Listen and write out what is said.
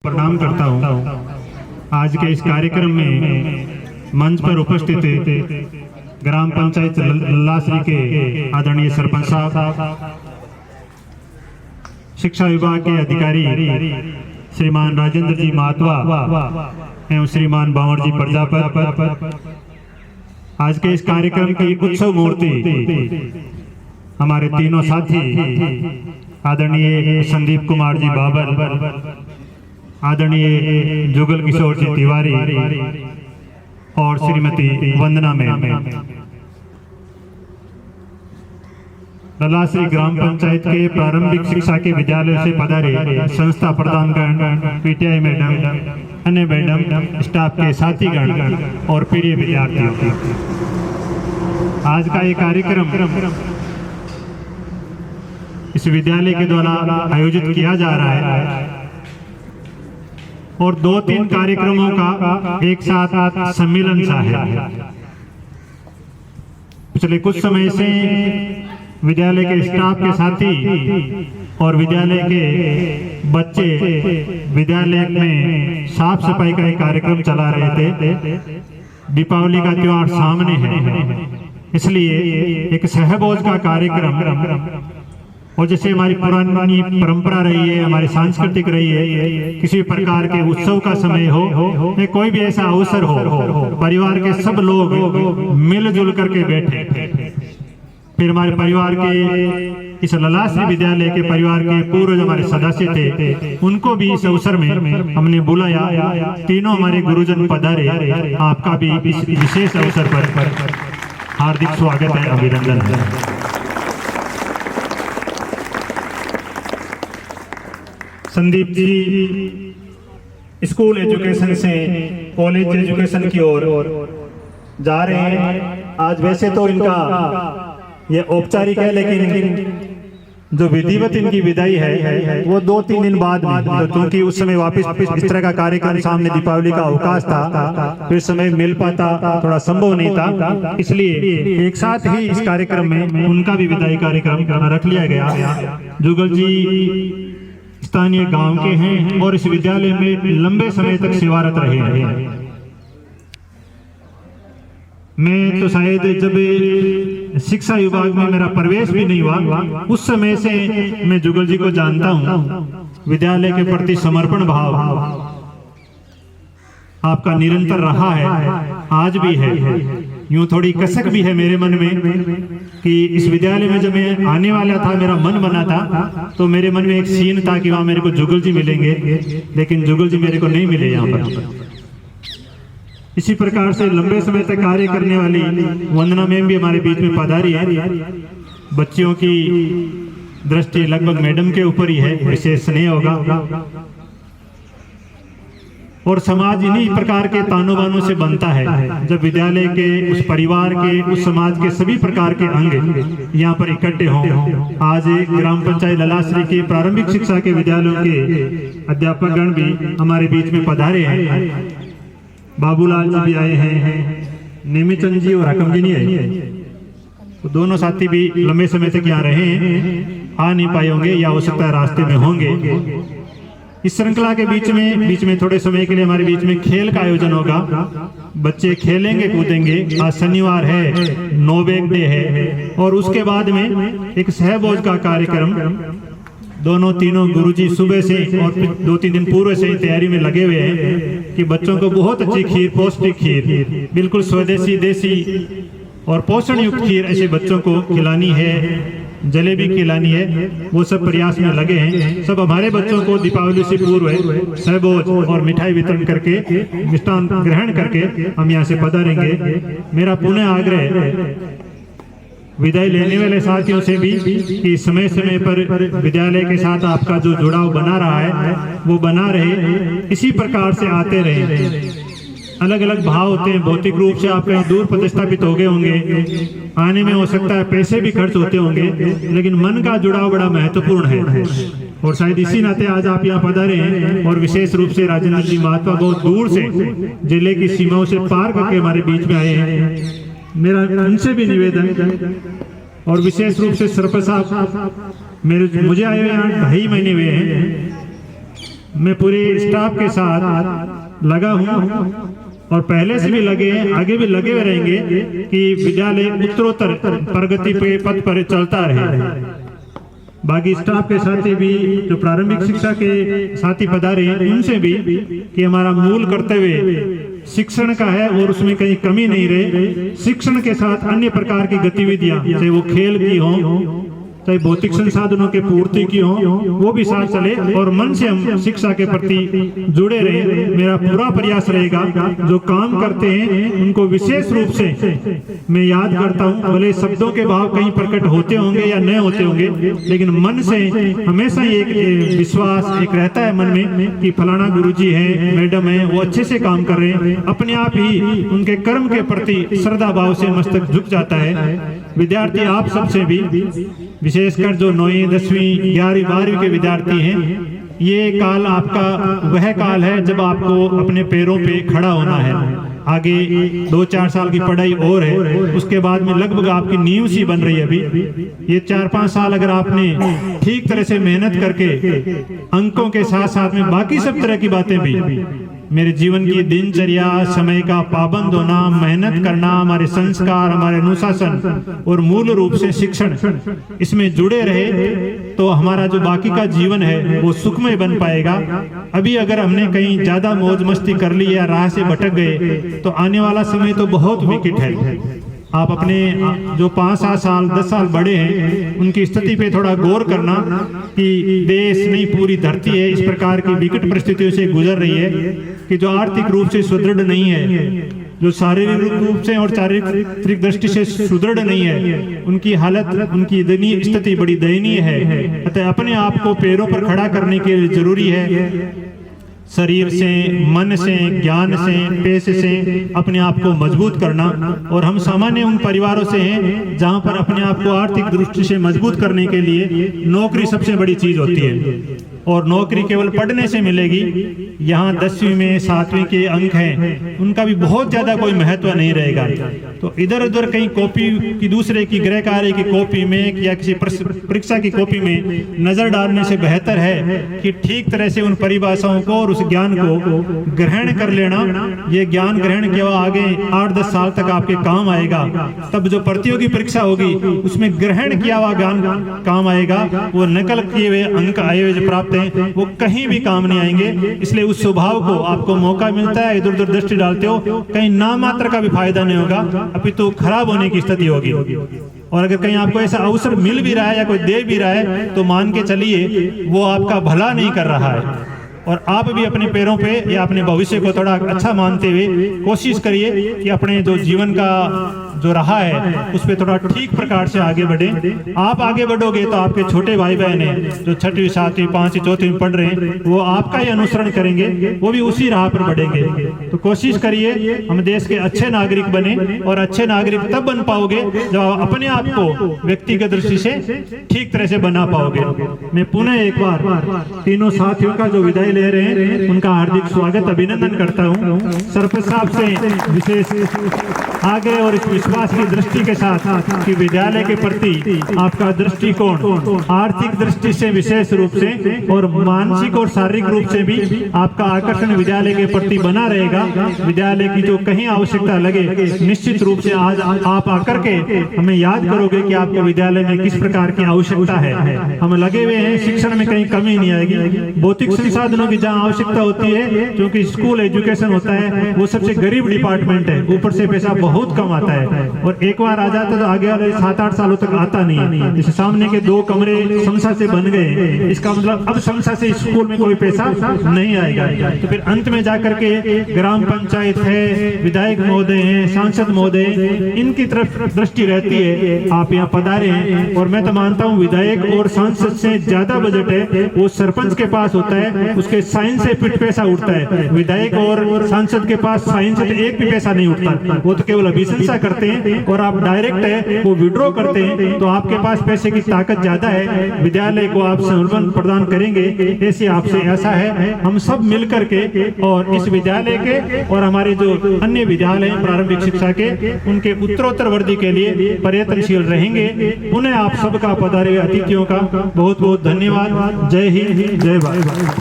प्रणाम करता हूँ। आज के इस कार्यक्रम में मंच पर उपस्थित ग्राम पंचायत लल्लाश्री के आदरणीय सरपंच साहब, शिक्षा विभाग के अधिकारी श्रीमान राजेंद्र जी मातवा एवं श्रीमान बावर जी प्रजापत, आज के इस कार्यक्रम की उत्सव मूर्ति हमारे तीनों साथी आदरणीय संदीप कुमार जी बाबर, आदरणीय जुगल किशोर जी तिवारी और श्रीमती वंदना मैम, लल्लाश्री ग्राम पंचायत के प्रारंभिक शिक्षा के विद्यालयों से पधारे संस्था प्रधानगण, पीटीआई मैडम, अन्य मैडम, स्टाफ के साथीगण और प्रिय विद्यार्थियों, आज का ये कार्यक्रम इस विद्यालय के द्वारा आयोजित किया जा रहा है और 2-3 कार्यक्रमों का एक साथ सम्मेलन सा है। पिछले कुछ समय से विद्यालय के स्टाफ के साथी और विद्यालय के बच्चे विद्यालय में साफ सफाई का एक कार्यक्रम चला रहे थे। दीपावली का त्योहार सामने है, इसलिए एक सहभोज का कार्यक्रम, और जैसे हमारी पुरानी परंपरा रही है, हमारी सांस्कृतिक रही है, किसी प्रकार के उत्सव का समय हो या कोई भी ऐसा अवसर हो, परिवार के सब लोग मिलजुल करके बैठे। फिर हमारे परिवार के इस लल्लाश्री विद्यालय के परिवार के पूर्वज हमारे सदस्य थे, उनको भी इस अवसर में हमने बुलाया। तीनों हमारे गुरुजन पधारे, आपका भी इस विशेष अवसर पर हार्दिक स्वागत है, अभिनंदन है। संदीप जी स्कूल एजुकेशन से कॉलेज एजुकेशन की ओर जा रहे हैं। आज वैसे तो इनका ये औपचारिक है, लेकिन जो विधिवत इनकी विदाई है वो 2-3 दिन बाद में, तो क्योंकि उस समय वापस इस तरह का कार्यक्रम सामने दीपावली का अवकाश था, फिर समय मिल पाता थोड़ा संभव नहीं था, इसलिए एक साथ ही इस कार्यक्रम में उनका भी विदाई कार्यक्रम रख लिया गया। जुगल जी स्थानीय गांव के हैं और इस विद्यालय में लंबे समय तक सेवारत रहे हैं। मैं तो शायद जब शिक्षा विभाग में मेरा प्रवेश भी नहीं हुआ, उस समय से मैं जुगल जी को जानता हूं। विद्यालय के प्रति समर्पण भाव आपका निरंतर रहा है, आज भी है। यूं थोड़ी कसक भी है मेरे मन में कि इस विद्यालय में जब मैं आने वाला था, मेरा मन बना था, तो मेरे मन में एक सीन था कि वहां मेरे को जुगल जी मिलेंगे, लेकिन जुगल जी मेरे को नहीं मिले यहाँ पर। इसी प्रकार से लंबे समय तक कार्य करने वाली वंदना मैम भी हमारे बीच में पधारी है। बच्चियों की दृष्टि लगभग मैडम के ऊपर ही है, विशेष स्नेह होगा, और समाज इन्हीं प्रकार के तानों बानों से बनता है। जब विद्यालय के उस परिवार के उस समाज के सभी प्रकार के अंग यहाँ पर इकट्ठे हों। आज ग्राम पंचायत लल्लाश्री की प्रारंभिक शिक्षा के विद्यालयों के अध्यापक गण भी हमारे बीच में पधारे हैं। बाबूलाल जी भी आए हैं, नेमीचंद जी और हकम जी नहीं आए, तो दोनों साथी भी लंबे समय तक यहाँ रहे हैं, आ नहीं पाए होंगे या हो सकता है रास्ते में होंगे। इस श्रृंखला के बीच में थोड़े समय के लिए हमारे बीच में खेल का आयोजन होगा। बच्चे खेलेंगे कूदेंगे। आज शनिवार है, नोबेक डे है, और उसके बाद में एक सहभोज का कार्यक्रम। दोनों तीनों गुरुजी सुबह से और 2-3 दिन पूर्व से तैयारी में लगे हुए हैं कि बच्चों को बहुत अच्छी खीर, पौष्टिक खीर, बिल्कुल स्वदेशी देसी और पोषण युक्त खीर ऐसे बच्चों को खिलानी है, जलेबी खिलानी है। वो सब प्रयास में लगे हैं। सब हमारे बच्चों को दीपावली से पूर्व सहभोज और मिठाई वितरण करके, मिष्ठान ग्रहण करके हम यहाँ से पधारेंगे। मेरा पुनः आग्रह है विदाई लेने वाले साथियों से भी कि समय समय पर विद्यालय के साथ आपका जो जुड़ाव बना रहा है वो बना रहे, इसी प्रकार से आते रहे। अलग अलग भाव होते हैं, भौतिक रूप से आप कहीं दूर प्रतिस्थापित हो गए होंगे, आने में हो सकता है पैसे भी खर्च होते होंगे, लेकिन मन का जुड़ाव बड़ा महत्वपूर्ण है। और शायद इसी नाते आज आप यहाँ पधारे हैं, और विशेष रूप से राजेंद्र जी मातवा बहुत दूर से जिले की सीमाओं से पार करके हमारे बीच में आए हैं। मेरा उनसे भी निवेदन, और विशेष रूप से सरपंच साहब मुझे आए हुए यहाँ 2.5 महीने हुए हैं, मैं पूरे स्टाफ के साथ लगा हूँ और पहले से भी लगे हैं, आगे भी लगे हुए रहेंगे कि विद्यालय उत्तरोत्तर प्रगति पे पथ पर चलता रहे। बाकी स्टाफ के साथी भी, जो प्रारंभिक शिक्षा के साथी पधारे हैं, उनसे भी कि हमारा मूल कर्तव्य शिक्षण का है और उसमें कहीं कमी नहीं रहे। शिक्षण के साथ अन्य प्रकार की गतिविधियां, चाहे वो खेल की हो, चाहे भौतिक संसाधनों के पूर्ति की हो, वो भी साथ चले और मन से हम शिक्षा के प्रति जुड़े रहे। मेरा पूरा प्रयास रहेगा जो काम करते हैं उनको विशेष रूप से मैं याद करता हूँ। भले शब्दों के भाव कहीं प्रकट होते होंगे या नहीं होते होंगे, लेकिन मन से हमेशा एक विश्वास एक रहता है मन में कि फलाना गुरुजी है, मैडम है, वो अच्छे से काम कर रहे हैं। अपने आप ही उनके कर्म के प्रति श्रद्धा भाव से मस्तक झुक जाता है। विद्यार्थी आप सबसे भी, विशेषकर जो 9वीं 10वीं 11वीं 12वीं के विद्यार्थी हैं, ये काल आपका वह काल है जब आपको अपने पैरों पे खड़ा होना है। आगे 2-4 साल की पढ़ाई और है, उसके बाद में लगभग आपकी नींव सी बन रही है। अभी ये 4-5 साल अगर आपने ठीक तरह से मेहनत करके अंकों के साथ साथ में बाकी सब तरह की बातें भी, मेरे जीवन की दिनचर्या, समय का पाबंद होना, मेहनत करना, हमारे संस्कार, हमारे अनुशासन और मूल रूप से शिक्षण, इसमें जुड़े रहे तो हमारा जो बाकी का जीवन है वो सुखमय बन पाएगा। अभी अगर हमने कहीं ज्यादा मौज मस्ती कर ली या राह से भटक गए तो आने वाला समय तो बहुत विकट है। आप अपने जो 5-7 साल 10 साल बड़े हैं उनकी स्थिति पे थोड़ा गौर करना कि देश नहीं पूरी धरती है इस प्रकार की विकट परिस्थितियों से गुजर रही है कि जो आर्थिक रूप से सुदृढ़ नहीं है, जो शारीरिक रूप से और चारित्रिक दृष्टि से सुदृढ़ नहीं है, उनकी हालत, उनकी दयनीय स्थिति बड़ी दयनीय है। अतः अपने आप को पैरों पर खड़ा करने के लिए जरूरी है शरीर से, मन से, ज्ञान से, पैसे से अपने आप को मजबूत करना। और हम सामान्य उन परिवारों से हैं जहां पर अपने आप को आर्थिक दृष्टि से मजबूत करने के लिए नौकरी सबसे बड़ी चीज होती है और नौकरी केवल पढ़ने से मिलेगी। यहाँ 10वीं में 7वीं के अंक हैं, उनका भी बहुत ज्यादा कोई महत्व नहीं रहेगा। तो इधर उधर कहीं कॉपी की दूसरे की गृह कार्य की कॉपी में या किसी परीक्षा की कॉपी में नजर डालने से बेहतर है कि ठीक तरह से उन परिभाषाओं को और उस ज्ञान को ग्रहण कर लेना। ये ज्ञान ग्रहण किया आगे 8-10 साल तक आपके काम आएगा। तब जो प्रतियोगी परीक्षा होगी उसमें ग्रहण किया हुआ ज्ञान काम आएगा। वो नकल किए हुए अंक आए हुए जो प्राप्त हैं वो कहीं भी काम नहीं आएंगे। इसलिए उस स्वभाव को आपको मौका मिलता है, इधर उधर दृष्टि डालते हो, कहीं नाम मात्र का भी फायदा नहीं होगा, अपितु खराब होने की स्थिति होगी। और अगर कहीं आपको ऐसा अवसर मिल भी रहा है या कोई दे भी रहा है तो मान के चलिए वो आपका भला नहीं कर रहा है। और आप भी अपने पैरों पे या अपने भविष्य को थोड़ा अच्छा मानते हुए कोशिश करिए कि अपने जो जीवन का जो रहा है उस पर थोड़ा ठीक प्रकार से आगे बढ़े। आप आगे बढ़ोगे तो आपके छोटे भाई बहन हैं जो 6वीं 7वीं 5वीं 4वीं में पढ़ रहे हैं वो आपका ही अनुसरण करेंगे, वो भी उसी राह पर बढ़ेंगे। तो कोशिश करिए हम देश के अच्छे नागरिक बने। और अच्छे नागरिक तब बन पाओगे जब आप अपने आप को व्यक्तिगत दृष्टि से ठीक तरह से बना पाओगे। मैं पुनः एक बार तीनों साथियों का जो विदाई ले रहे हैं उनका हार्दिक स्वागत अभिनंदन करता हूँ। सरपंच साहब से विशेष आग्रह और इस विश्वास की दृष्टि के साथ कि विद्यालय के प्रति आपका दृष्टिकोण आर्थिक दृष्टि से विशेष रूप से और मानसिक और शारीरिक रूप से भी आपका आकर्षण विद्यालय के प्रति बना रहेगा। विद्यालय की जो कहीं आवश्यकता लगे निश्चित रूप से आज आप आकर के हमें याद करोगे कि आपको विद्यालय में किस प्रकार की आवश्यकता है। हम लगे हुए हैं, शिक्षण में कहीं कमी नहीं आएगी। भौतिक संसाधनों की जहाँ आवश्यकता होती है, क्योंकि स्कूल एजुकेशन होता है वो सबसे गरीब डिपार्टमेंट है, ऊपर से पैसा बहुत कम आता है और एक बार आ जाता तो आगे वाले 7-8 सालों तक आता नहीं है। जैसे सामने के 2 कमरे संस्था से बन गए, इसका मतलब अब संस्था से स्कूल में कोई पैसा नहीं आएगा। तो फिर अंत में जाकर के ग्राम पंचायत है, विधायक महोदय हैं, सांसद महोदय, इनकी तरफ दृष्टि रहती है। आप यहाँ पधारे हैं और मैं तो मानता हूँ विधायक और सांसद से ज्यादा बजट है वो सरपंच के पास होता है, उसके साइन से पिट पैसा उठता है। विधायक और सांसद के पास साइन से तो एक भी पैसा नहीं उठता, वो तो केवल अभिशंसा करते हैं और आप डायरेक्ट है वो विड्रॉ करते हैं। तो आपके पास पैसे की ताकत ज्यादा है, विद्यालय को आप समर्थन प्रदान करेंगे ऐसी आपसे आशा है। हम सब मिलकर के और इस विद्यालय के और हमारे जो अन्य विद्यालय प्रारंभिक शिक्षा के उनके उत्तरोत्तर वृद्धि के लिए प्रयत्नशील रहेंगे। पुनः आप सबका पधारे हुए अतिथियों का बहुत बहुत धन्यवाद। जय हिंद, जय भारत।